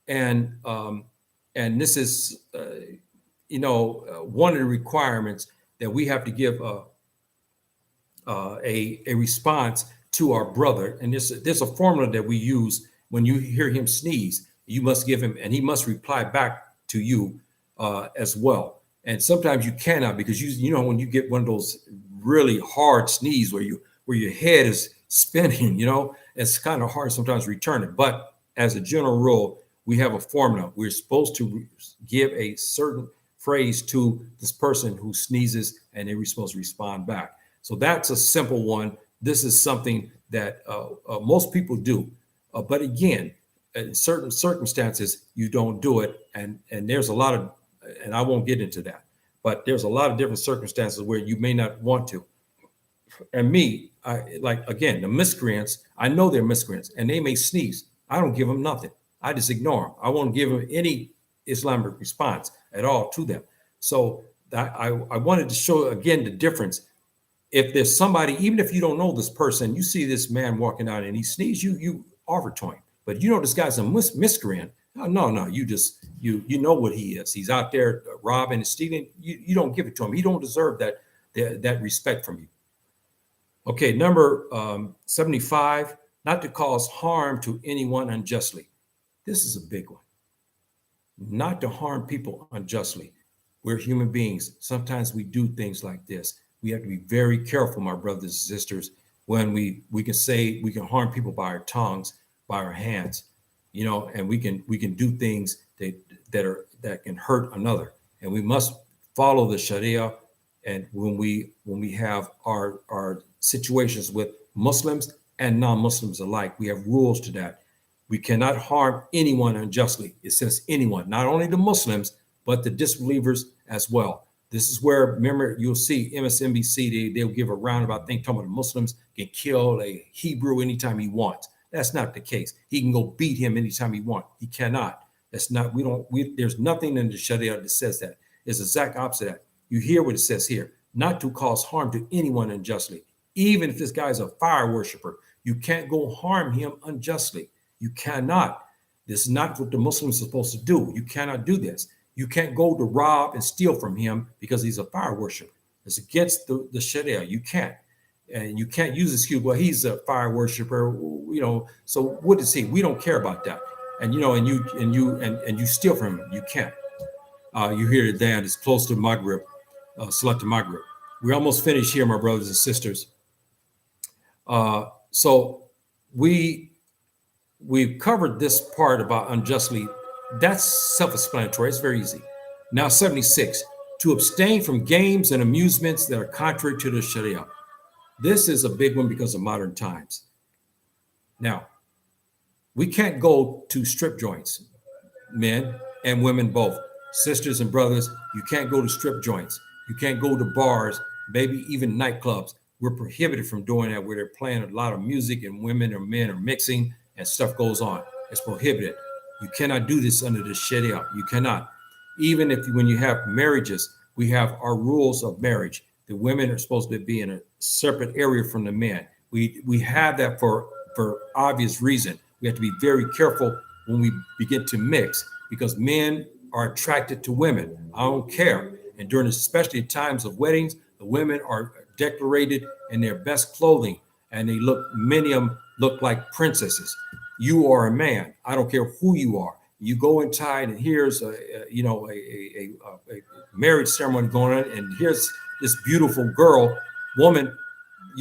and this is one of the requirements that we have to give a response to our brother. And there's a formula that we use when you hear him sneeze. You must give him, and he must reply back to you as well. And sometimes you cannot, because you know when you get one of those really hard sneeze where your head is spinning, it's kind of hard sometimes to return it. But as a general rule, we have a formula. We're supposed to give a certain phrase to this person who sneezes, and they're supposed to respond back. So that's a simple one. this is something that most people do. But again, in certain circumstances, you don't do it. And there's a lot of, and I won't get into that, but there's a lot of different circumstances where you may not want to. And me, again, the miscreants, I know they're miscreants, and they may sneeze. I don't give them nothing. I just ignore them. I won't give them any Islamic response at all to them. So I wanted to show, again, the difference. If there's somebody, even if you don't know this person, you see this man walking out and he sneezes, you offer to him. But you know this guy's a miscreant. No, you know what he is. He's out there robbing and stealing. You don't give it to him. He don't deserve that respect from you. Okay, number 75, not to cause harm to anyone unjustly. This is a big one. Not to harm people unjustly. We're human beings. Sometimes we do things like this. We have to be very careful, my brothers and sisters, when we can harm people by our tongues, by our hands, and we can do things that can hurt another. And we must follow the Sharia. And when we have our situations with Muslims and non-Muslims alike, we have rules to that. We cannot harm anyone unjustly. It says anyone, not only the Muslims, but the disbelievers as well. This is where, remember, you'll see MSNBC, they'll give a roundabout thing talking about the Muslims can kill a Hebrew anytime he wants. That's not the case. He can go beat him anytime he wants. He cannot. That's not, there's nothing in the Sharia that says that. It's the exact opposite of that. You hear what it says here, not to cause harm to anyone unjustly. Even if this guy's a fire worshiper, you can't go harm him unjustly. You cannot. This is not what the Muslims are supposed to do. You cannot do this. You can't go to rob and steal from him because he's a fire worshiper. It's against the Sharia. You can't. And you can't use the excuse, well, he's a fire worshiper, so what is he? We don't care about that. And you steal from him. You can't. You hear it, Dan, it's close to Maghrib, Salat to Maghrib. We're almost finished here, my brothers and sisters. So we've covered this part about unjustly. That's self-explanatory. It's very easy. Now, 76, to abstain from games and amusements that are contrary to the Sharia. This is a big one because of modern times. Now, we can't go to strip joints, men and women both, sisters and brothers. You can't go to strip joints. You can't go to bars, maybe even nightclubs. We're prohibited from doing that where they're playing a lot of music and women or men are mixing and stuff goes on. It's prohibited. You cannot do this under the Sharia. You cannot. Even when you have marriages, we have our rules of marriage. The women are supposed to be in a separate area from the men. We have that for obvious reason. We have to be very careful when we begin to mix because men are attracted to women. I don't care. And during especially times of weddings, the women are decorated in their best clothing and many of them look like princesses. You are a man. I don't care who you are. You go inside and here's a marriage ceremony going on, and here's this beautiful woman,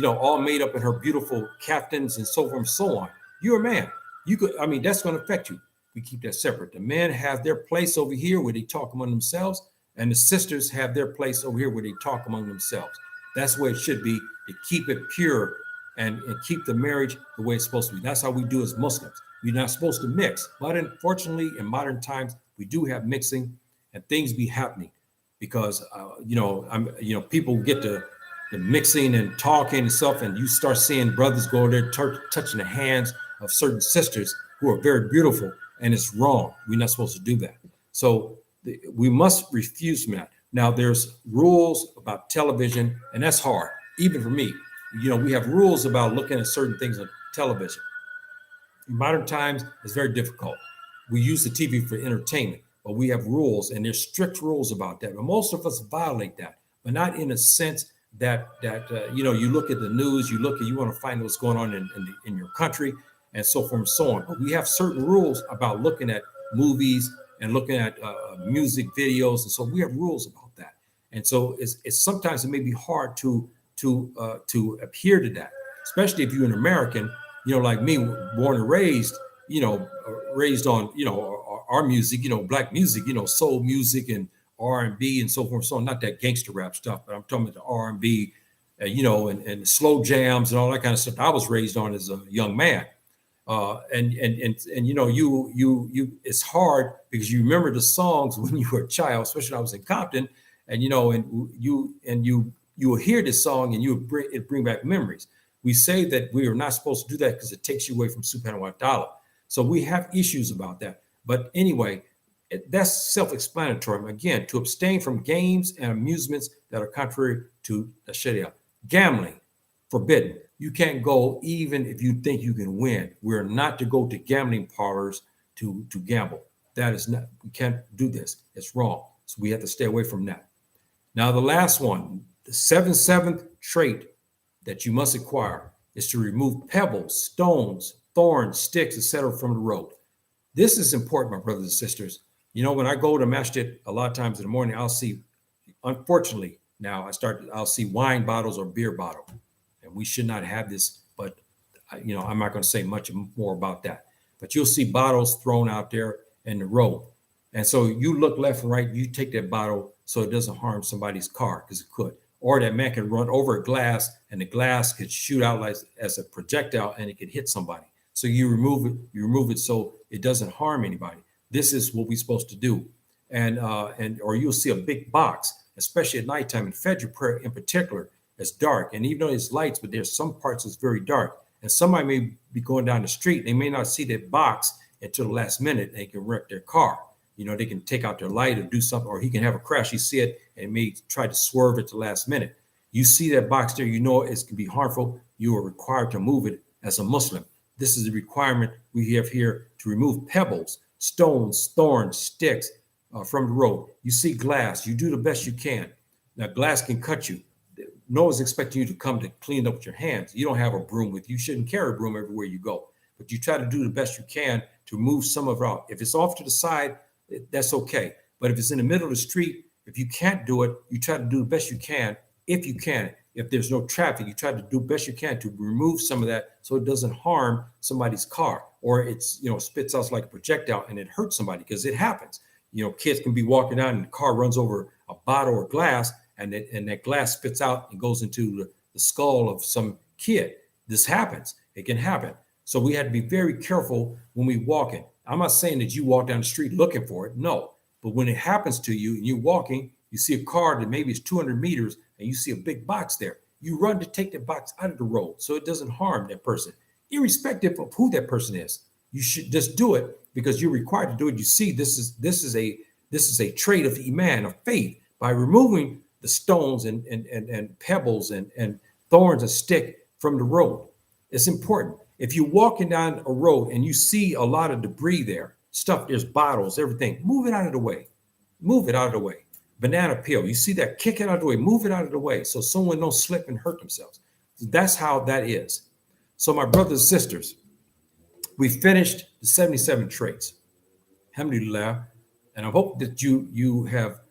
all made up in her beautiful caftans and so forth and so on. You're a man. That's going to affect you. We keep that separate. The men have their place over here where they talk among themselves, and the sisters have their place over here where they talk among themselves. That's where it should be, to keep it pure and keep the marriage the way it's supposed to be. That's how we do as Muslims. We're not supposed to mix. But unfortunately, in modern times, we do have mixing and things be happening because, people get the mixing and talking and stuff, and you start seeing brothers go there touching the hands of certain sisters who are very beautiful, and it's wrong. We're not supposed to do that. So we must refuse that. Now, there's rules about television, and that's hard, even for me. We have rules about looking at certain things on television. In modern times, it's very difficult. We use the TV for entertainment, but we have rules, and there's strict rules about that. But most of us violate that, but not in a sense that you look at the news, you want to find what's going on in your country, and so forth and so on. But we have certain rules about looking at movies and looking at music videos, and so we have rules about that. And so it's sometimes it may be hard to adhere to that, especially if you're an American, like me, born and raised, raised on, our music, black music, soul music and R&B and so forth and so on. Not that gangster rap stuff, but I'm talking about the R&B, and slow jams and all that kind of stuff I was raised on as a young man. And it's hard because you remember the songs when you were a child, especially when I was in Compton, and you will hear this song and it bring back memories. We say that we are not supposed to do that because it takes you away from subhanahu wa ta'ala. So we have issues about that. But anyway, that's self-explanatory. Again, to abstain from games and amusements that are contrary to the Sharia. Gambling, forbidden. You can't go even if you think you can win. We're not to go to gambling parlors to gamble. That is not, we can't do this. It's wrong. So we have to stay away from that. Now, the last one, the seventh trait that you must acquire is to remove pebbles, stones, thorns, sticks, etc. from the road. This is important, my brothers and sisters. When I go to masjid, a lot of times in the morning, I'll see, unfortunately, now I'll see wine bottles or beer bottle. And we should not have this, but I'm not going to say much more about that. But you'll see bottles thrown out there in the road. And so you look left and right, you take that bottle so it doesn't harm somebody's car, because it could. Or that man can run over a glass and the glass could shoot out like as a projectile and it could hit somebody. So you remove it so it doesn't harm anybody. This is what we're supposed to do. Or you'll see a big box, especially at nighttime in Fajr prayer in particular. It's dark, and even though it's lights, but there's some parts that's very dark. And somebody may be going down the street, they may not see that box until the last minute. They can wreck their car. They can take out their light or do something, or he can have a crash. You see it and may try to swerve at the last minute. You see that box there, it can be harmful. You are required to move it as a Muslim. This is the requirement we have here to remove pebbles, stones, thorns, sticks from the road. You see glass, you do the best you can. Now, glass can cut you. No one's expecting you to come to clean up with your hands. You don't have a broom with you. You shouldn't carry a broom everywhere you go. But you try to do the best you can to move some of it out. If it's off to the side, that's okay. But if it's in the middle of the street, if you can't do it, you try to do the best you can. If you can, if there's no traffic, you try to do the best you can to remove some of that so it doesn't harm somebody's car, or it's, spits out like a projectile and it hurts somebody, because it happens. Kids can be walking out and the car runs over a bottle or glass, and that glass spits out and goes into the skull of some kid. This happens. It can happen. So we have to be very careful when we walk in. I'm not saying that you walk down the street looking for it. No. But when it happens to you and you're walking, you see a car that maybe is 200 meters and you see a big box there. You run to take that box out of the road so it doesn't harm that person, irrespective of who that person is. You should just do it because you're required to do it. You see, this is a trait of Iman, of faith, by removing the stones and pebbles and thorns and stick from the road. It's important. If you're walking down a road and you see a lot of debris there, stuff, there's bottles, everything, move it out of the way. Move it out of the way. Banana peel, you see that, kick it out of the way, move it out of the way so someone don't slip and hurt themselves. That's how that is. So my brothers and sisters, we finished the 77 traits. Alhamdulillah. And I hope that you have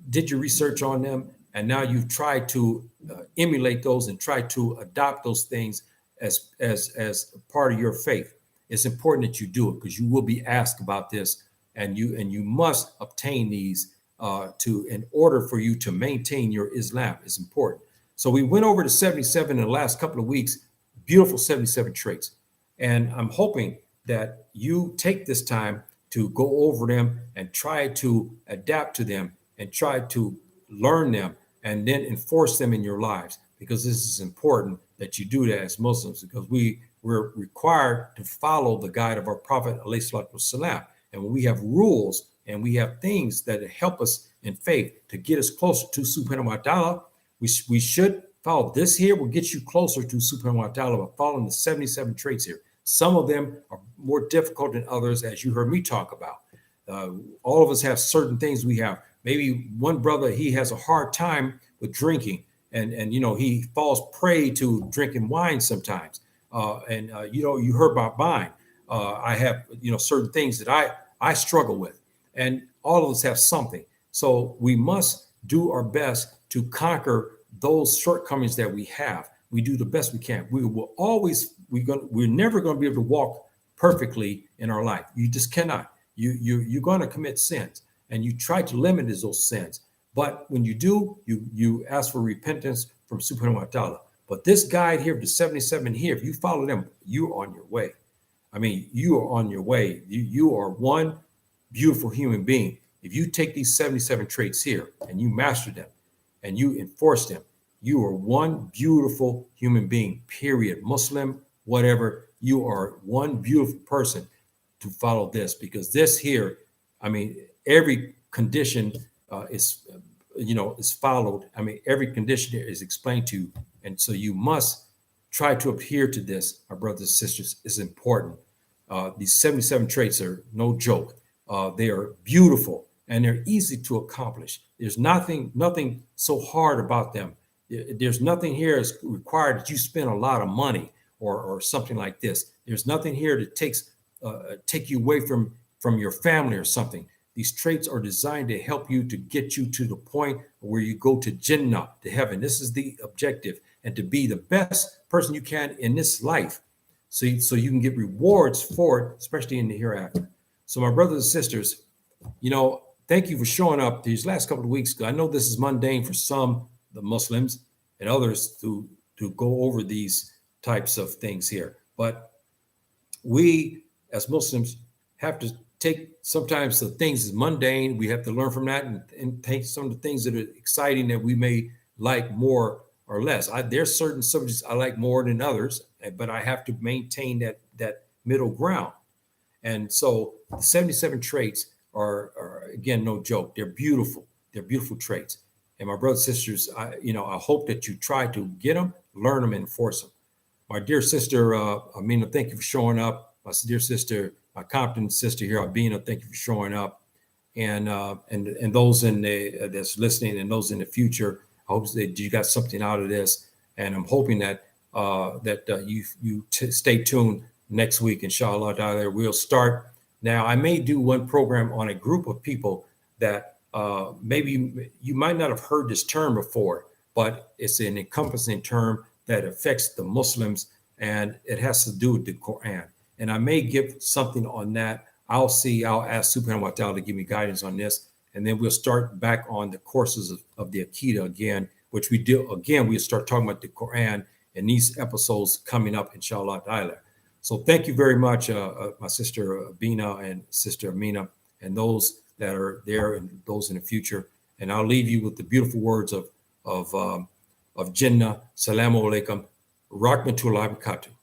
did your research on them, and now you've tried to emulate those and try to adopt those things as part of your faith. It's important that you do it because you will be asked about this, and you must obtain these in order for you to maintain your Islam. Is important. So we went over to 77 in the last couple of weeks, beautiful 77 traits. And I'm hoping that you take this time to go over them and try to adapt to them and try to learn them and then enforce them in your lives, because this is important that you do that as Muslims, because we're required to follow the guide of our Prophet, alayhi salatu wassalam. And when we have rules and we have things that help us in faith to get us closer to subhanahu wa ta'ala, we should follow. This here will get you closer to subhanahu wa ta'ala by following the 77 traits here. Some of them are more difficult than others, as you heard me talk about. All of us have certain things we have. Maybe one brother, he has a hard time with drinking, and he falls prey to drinking wine sometimes. You heard about mine. I have certain things that I struggle with, and all of us have something. So we must do our best to conquer those shortcomings that we have. We do the best we can. We will always, we're never going to be able to walk perfectly in our life. You just cannot. You're going to commit sins, and you try to limit those sins. But when you do, you ask for repentance, from Subhanahu wa Ta'ala. But this guide here, the 77 here, if you follow them, you're on your way. I mean, you are on your way. You are one beautiful human being. If you take these 77 traits here and you master them and you enforce them, you are one beautiful human being, period. Muslim, whatever, you are one beautiful person to follow this, because this here, I mean, every condition is followed. I mean, every condition is explained to you. And so you must try to adhere to this, my brothers and sisters. It's important. These 77 traits are no joke. They are beautiful and they're easy to accomplish. There's nothing so hard about them. There's nothing here that's required that you spend a lot of money or something like this. There's nothing here that take you away from your family or something. These traits are designed to help you to get you to the point where you go to Jannah, to heaven. This is the objective, and to be the best person you can in this life, so you can get rewards for it, especially in the hereafter. So my brothers and sisters, thank you for showing up these last couple of weeks. I know this is mundane for some, the Muslims, and others to go over these types of things here. But we as Muslims have to take sometimes the things is mundane. We have to learn from that and take some of the things that are exciting that we may like more or less. There's certain subjects I like more than others, but I have to maintain that middle ground. And so the 77 traits are again, no joke. They're beautiful. They're beautiful traits. And my brothers and sisters, I hope that you try to get them, learn them, and enforce them. My dear sister, Amina, thank you for showing up. My dear sister, my competent sister here, Albina, thank you for showing up. And those that's listening and those in the future, I hope that you got something out of this. And I'm hoping that you stay tuned next week, inshallah. We'll start. Now, I may do one program on a group of people that maybe you might not have heard this term before, but it's an encompassing term that affects the Muslims, and it has to do with the Quran. And I may give something on that. I'll ask Subhanahu wa Ta'ala to give me guidance on this. And then we'll start back on the courses of the Aqeedah again, which we do. Again, we'll start talking about the Quran in these episodes coming up, inshallah ta'ala. So thank you very much, my sister Bina and sister Amina, and those that are there and those in the future. And I'll leave you with the beautiful words of Jannah. Salamu alaikum. Rahmatullahi wa barakatuh.